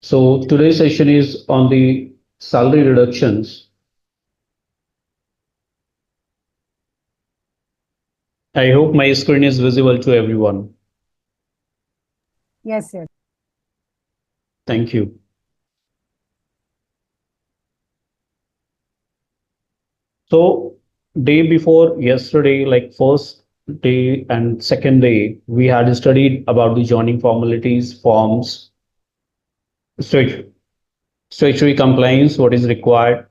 So today's session is on the salary reductions. I hope my screen is visible to everyone. Yes, yes. Thank you. So day before yesterday, like first day and second day, we had studied about the joining formalities, forms, statu- statutory compliance, what is required.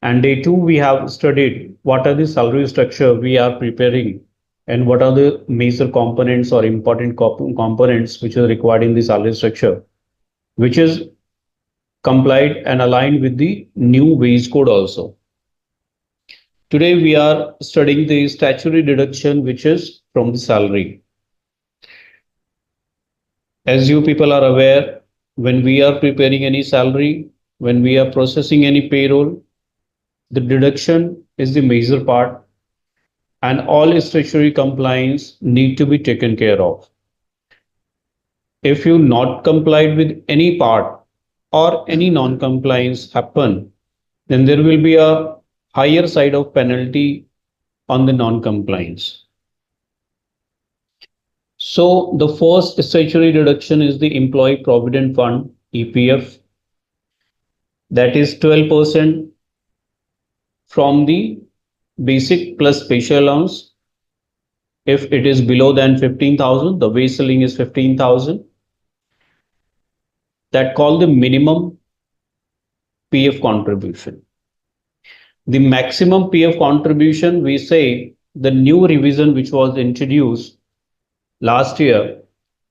And day two, we have studied what are the salary structure we are preparing and what are the major components or important components which are required in the salary structure, which is complied and aligned with the new wage code also. Today we are studying the statutory deduction which is from the salary. As you people are aware, when we are preparing any salary, when we are processing any payroll, the deduction is the major part and all statutory compliance need to be taken care of. If you not complied with any part or any non-compliance happen, then there will be a higher side of penalty on the non-compliance. So the first statutory deduction is the Employee Provident Fund, EPF, that is 12% from the basic plus special allowance. If it is below than 15,000, the base ceiling is 15,000. That called the minimum PF contribution. The maximum PF contribution, we say the new revision which was introduced last year,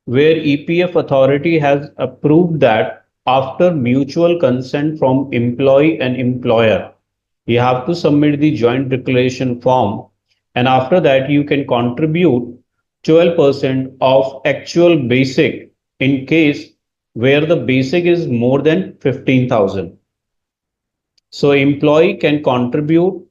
where EPF authority has approved that after mutual consent from employee and employer, you have to submit the joint declaration form, and after that you can contribute 12% of actual basic in case where the basic is more than 15,000. So employee can contribute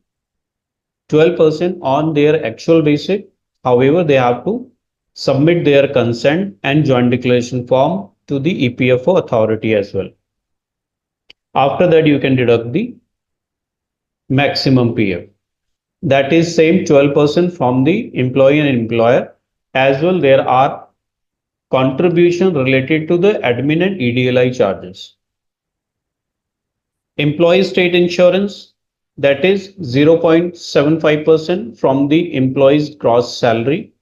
12% on their actual basic. However, they have to submit their consent and joint declaration form to the EPFO authority as well. After that, you can deduct the maximum PF. That is same 12% from the employee and employer. As well, there are contribution related to the admin and EDLI charges. Employee state insurance, that is 0.75% from the employee's gross salary.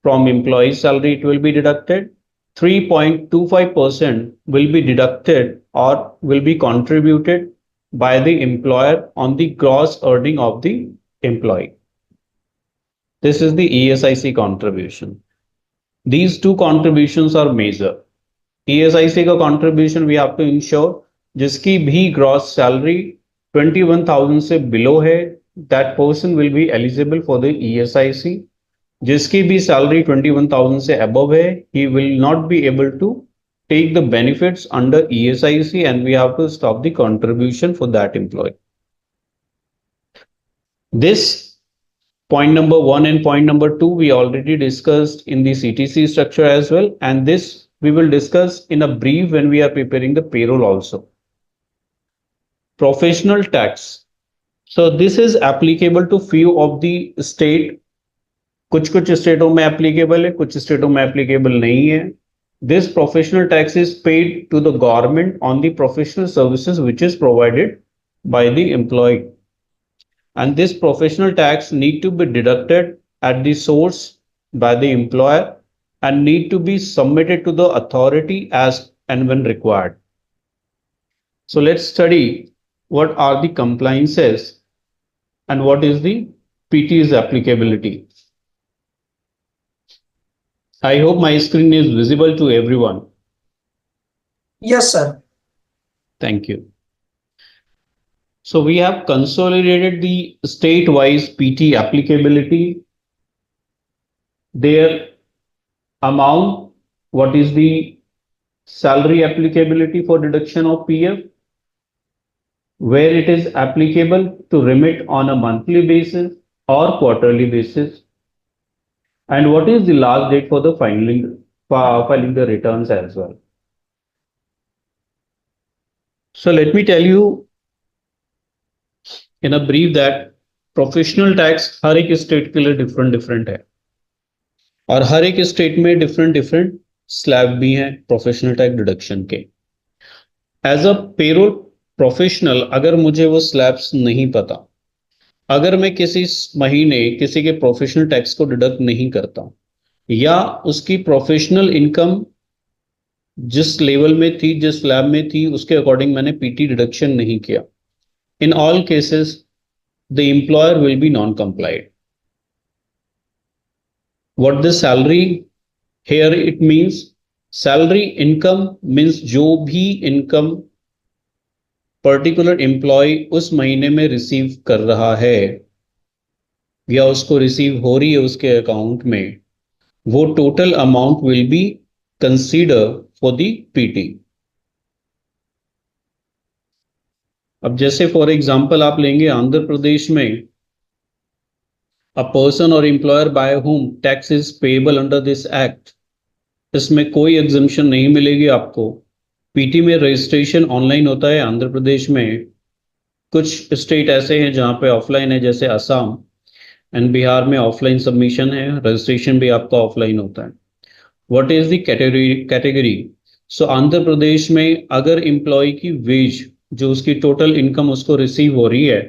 From employee salary, it will be deducted. 3.25% will be deducted or will be contributed by the employer on the gross earning of the employee. This is the ESIC contribution. These two contributions are major. ESIC का contribution we have to ensure जिसकी भी gross salary 21,000 से below है, that person will be eligible for the ESIC. जिसकी भी salary 21,000 से above है, he will not be able to take the benefits under ESIC, and we have to stop the contribution for that employee. This point number one and point number two we already discussed in the CTC structure as well, and this we will discuss in a brief when we are preparing the payroll also. Professional tax. So this is applicable to few of the state. कुछ कुछ स्टेटों में applicable है, कुछ स्टेटों में applicable नहीं है. This professional tax is paid to the government on the professional services which is provided by the employee. And this professional tax need to be deducted at the source by the employer and need to be submitted to the authority as and when required. So let's study what are the compliances and what is the PT's applicability. I hope my screen is visible to everyone. Yes, sir. Thank you. So we have consolidated the state-wise PT applicability, their amount, what is the salary applicability for deduction of PF, where it is applicable to remit on a monthly basis or quarterly basis, and what is the last date for the filing the returns as well. So let me tell you in a brief that professional tax हर एक state के लिए different different है और हर एक state में different different slab भी हैं प्रोफेशनल टैक्स डिडक्शन के। एज अ पेरोल प्रोफेशनल अगर मुझे वो स्लैब्स नहीं पता, अगर मैं किसी महीने किसी के प्रोफेशनल टैक्स को डिडक्ट नहीं करता या उसकी प्रोफेशनल इनकम जिस लेवल में थी जिस स्लैब में थी उसके अकॉर्डिंग मैंने पीटी डिडक्शन नहीं किया, in all cases the employer will be non complied. What the salary here it means, salary income means जो भी इनकम पर्टिकुलर एम्प्लॉय उस महीने में रिसीव कर रहा है या उसको रिसीव हो रही है उसके अकाउंट में, वो total amount will be consider for the PT. अब जैसे फॉर एग्जांपल आप लेंगे आंध्र प्रदेश में, अ पर्सन और employer by whom tax is payable under this act, इसमें कोई एग्जम्पशन नहीं मिलेगी आपको। पीटी में रजिस्ट्रेशन ऑनलाइन होता है आंध्र प्रदेश में, कुछ स्टेट ऐसे हैं जहाँ पे ऑफलाइन है जैसे असम, एंड बिहार में ऑफलाइन सबमिशन है, रजिस्ट्रेशन भी आपका ऑफलाइन होता है। What is the category? So Andhra Pradesh में अगर एम्प्लॉय की वेज जो उसकी टोटल इनकम उसको रिसीव हो रही है,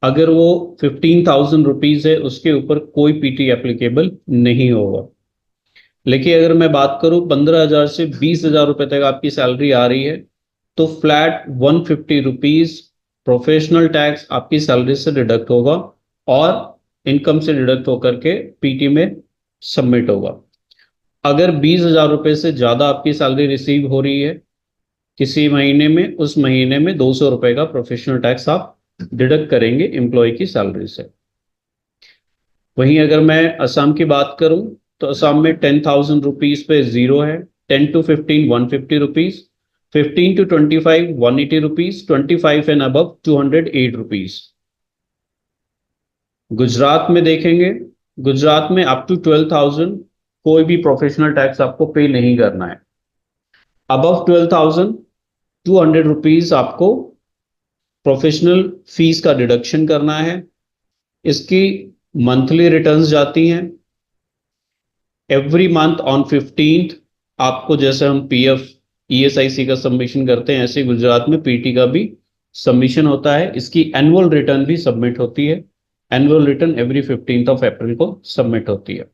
अगर वो 15,000 रुपीज है उसके ऊपर कोई पीटी एप्लीकेबल नहीं होगा। लेकिन अगर मैं बात करूं 15,000 से 20,000 रुपए तक आपकी सैलरी आ रही है तो फ्लैट 150 रुपीज प्रोफेशनल टैक्स आपकी सैलरी से डिडक्ट होगा और इनकम से डिडक्ट होकर के पीटी में सबमिट होगा। अगर 20,000 रुपए से ज्यादा आपकी सैलरी रिसीव हो रही है किसी महीने में, उस महीने में 200 रुपए का प्रोफेशनल टैक्स आप डिडक्ट करेंगे एम्प्लॉय की सैलरी से। वहीं अगर मैं असम की बात करूं तो असम में 10,000 रुपीज पे जीरो है, 10 to 15 150 rupees, 15 to 25 180 rupees, 25 and above 208 rupees. Gujarat में देखेंगे, गुजरात में अप टू 12,000 कोई भी प्रोफेशनल टैक्स आपको पे नहीं करना है। अबव 12,000 200 रुपीज आपको प्रोफेशनल फीस का डिडक्शन करना है। इसकी मंथली रिटर्न्स जाती हैं एवरी मंथ ऑन 15th। आपको जैसे हम पीएफ ईएसआईसी का सबमिशन करते हैं ऐसे गुजरात में पीटी का भी सबमिशन होता है। इसकी एनुअल रिटर्न भी सबमिट होती है, annual return every 15th of April को सबमिट होती है।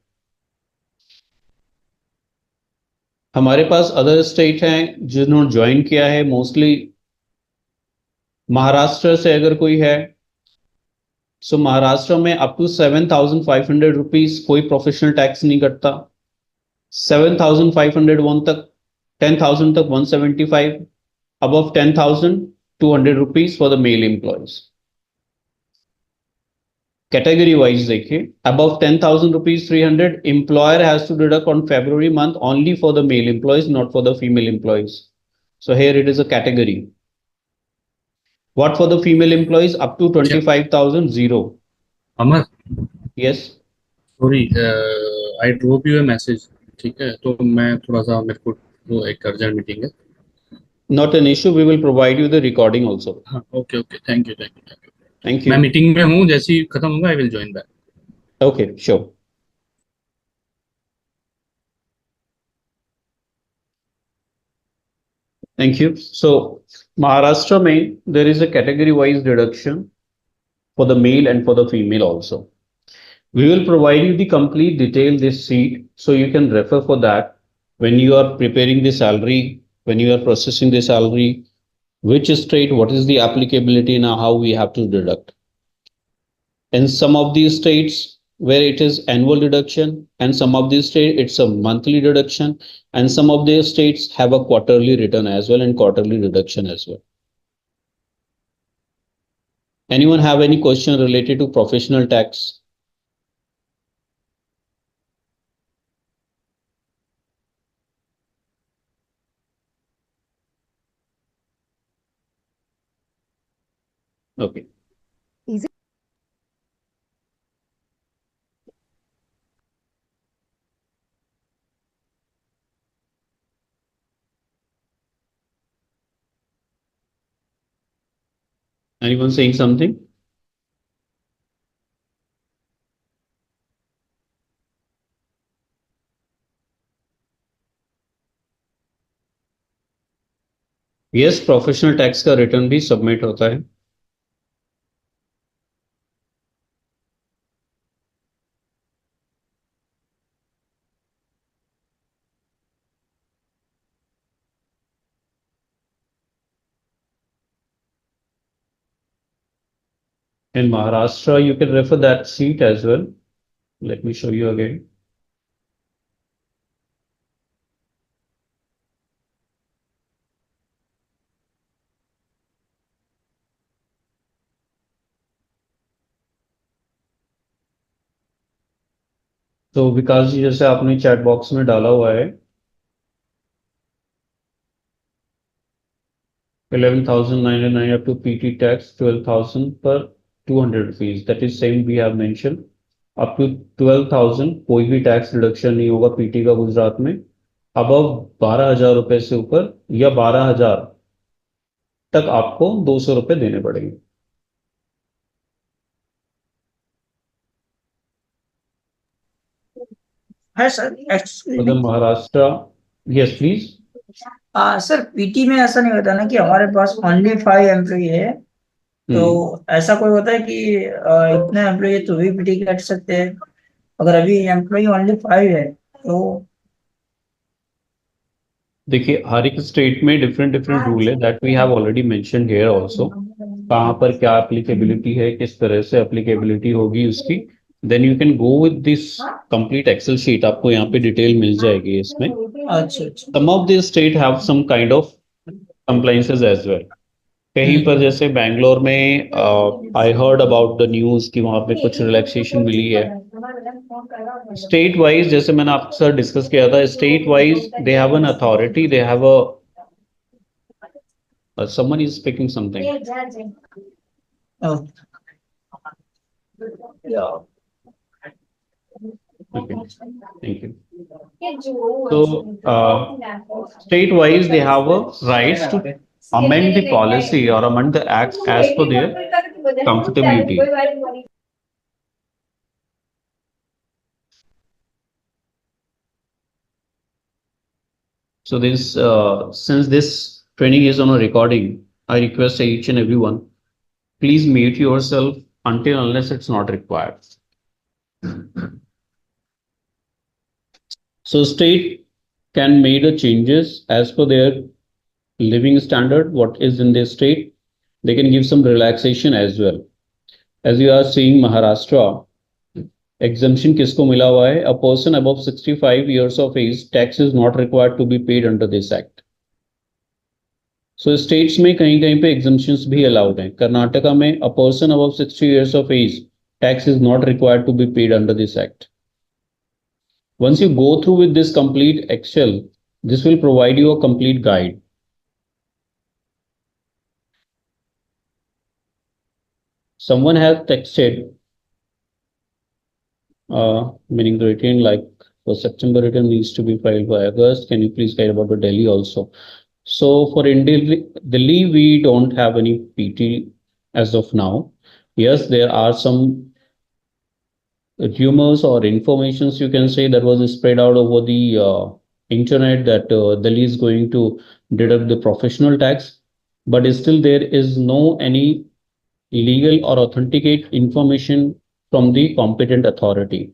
हमारे पास अदर स्टेट हैं जिन्होंने ज्वाइन किया है, मोस्टली महाराष्ट्र से अगर कोई है, सो महाराष्ट्र में अप टू 7,500 रुपीज कोई प्रोफेशनल टैक्स नहीं कटता, 7,501 तक, 10,000 तक 175, above 10,000 200 rupees for the mail employees. Category wise देखिए, above 10,000 rupees 300 employer has to deduct on February month only for the male employees, not for the female employees. So here it is a category. What for the female employees? Up to क्या 25,000 zero. Amar, Yes, sorry, I drop U A message. ठीक है, तो मैं थोड़ा सा, मेरे को वो एक अर्जेंट मीटिंग है। not an issue. We will provide you the recording also. हाँ, okay okay, thank you thank you thank you. Thank मैं you. मीटिंग में हूँ, जैसे ही खत्म होगा I will join back. Okay, sure. Thank you. So Maharashtra में there is a category wise deduction for the male and for the female also. We will provide you the complete detail this sheet so you can refer for that when you are preparing the salary, when you are processing the salary, which state, what is the applicability now, how we have to deduct. In some of these states where it is annual deduction, and some of these states it's a monthly deduction, and some of the states have a quarterly return as well and quarterly deduction as well. Anyone have any question related to professional tax? Okay. Anyone saying something? Yes, professional tax का return भी submit होता है. In Maharashtra, you can refer that sheet as well. Let me show you again. तो विकास जी, जैसे आपने chat box में डाला हुआ है 11,909 up to PT tax 12,000 per 200 rupees. That is same we have mentioned. Up to 12,000 कोई भी टैक्स रिडक्शन नहीं होगा पीटी का गुजरात में. अबव 12,000 रुपए से ऊपर या 12,000 तक आपको 200 रुपए देने पड़ेंगे. है सर, मतलब Maharashtra. Yes please. Sir PT में ऐसा नहीं होता ना कि हमारे पास ओनली 5 एम्प्लॉई है, तो ऐसा कोई होता है कि इतने एम्प्लॉई तो भी पीटी काट सकते हैं? अगर अभी एम्प्लॉई ओनली 5 है तो देखिए, हर एक स्टेट में डिफरेंट डिफरेंट रूल है. That we have already mentioned here also. कहाँ पर क्या एप्लीकेबिलिटी है, किस तरह से एप्लीकेबिलिटी होगी उसकी. Then you can go with this complete excel sheet. आपको यहाँ पे डिटेल मिल जाएगी इसमें. अच्छा अच्छा. Some of the state have some kind of compliances as well. कहीं पर जैसे बैंगलोर में I heard about the news कि वहां पे कुछ रिलैक्सेशन मिली है. स्टेट वाइज जैसे मैंने आपके साथ डिस्कस किया था, state wise they have an authority, they have someone is speaking something. Oh. Yeah. Okay, thank you. So state wise they have a rights to amend the policy or amend the act as per their comfortability. So this since this training is on a recording, I request each and everyone, please mute yourself until unless it's not required. So state can make the changes as per their living standard, what is in their state. They can give some relaxation as well. As you are seeing Maharashtra, exemption किसको मिला हुआ है? A person above 65 years of age, tax is not required to be paid under this act. So states में कहीं कहीं पे exemptions भी allowed हैं. कर्नाटका में a person above 60 years of age, tax is not required to be paid under this act. Once you go through with this complete Excel, this will provide you a complete guide. Someone has texted, meaning the return like for September return needs to be filed by August. Can you please guide about the Delhi also? So for Delhi, we don't have any PT as of now. Yes, there are some rumors or informations you can say that was spread out over the internet that Delhi is going to deduct the professional tax, but still there is no any legal or authenticate information from the competent authority.